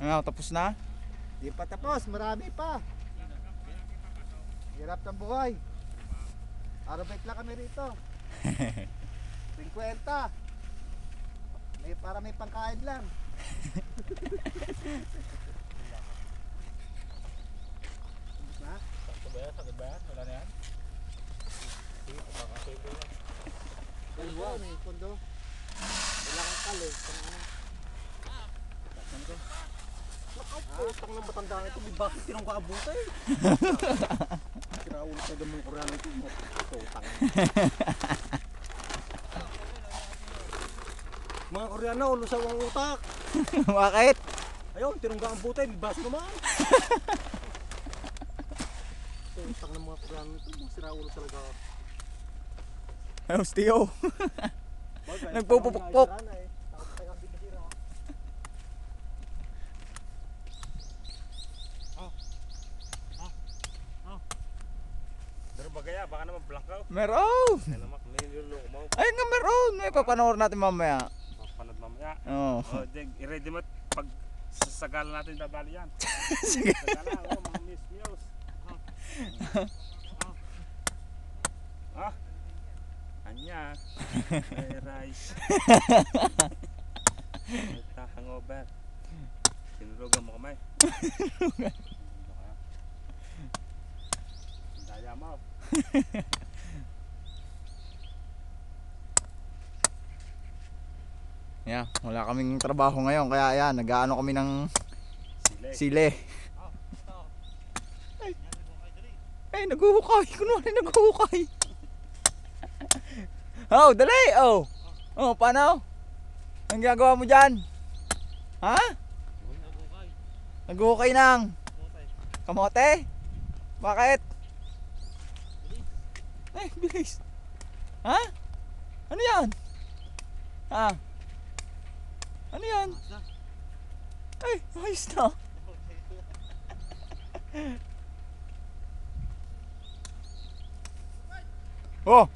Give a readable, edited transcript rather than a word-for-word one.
Ano, tapos na? Di pa tapos, marami pa. Hirap ng buhay. Arabait lang kami rito. 50. Para may pangkain lang. Tapos na? Sakto ba yan? Sakit ba yan? Wala na yan? Sige, papakasay ko lang. Dalawa, may pondo. Wala kang kalo. Nakaputang ng matandaan ito. May bakit tinong kaabutay? Kinaulit na gamang koreano ito. Putang. Mga koreano, lusaw ang utak. Bakit? Ayun, tinongga ang butay. May baso naman. Putang ng mga koreano ito. Mga siraulo talaga. Ayos, Tio. Nagpupupukpok. Pero bagaya, baka naman blankaw. Meron! Ay naman, may niluloko mo. Ay nga meron! May papanoorin natin mamaya. Mapanood mamaya. Oo. Oh, i-ready mo pag sasagalan natin dadali yan. Sige. Sagala, oh, mga Miss News. Anya, may rice. May hangover. Sinurugan mo kamay. Daya mo. Yeah, wala kaming trabaho ngayon kaya ayan, nag-aano kami ng Sile. sili. Ay, naghuhukay. Kunwari naghuhukay. Oh, dali. Oh. Oh, paano? Ang ginagawa mo dyan? Ha? Naghuhukay ng kamote? Bakit? Ay, bilis. Ha? Ano yan? Ha? Ano yan? Ay, ayos na. Oh,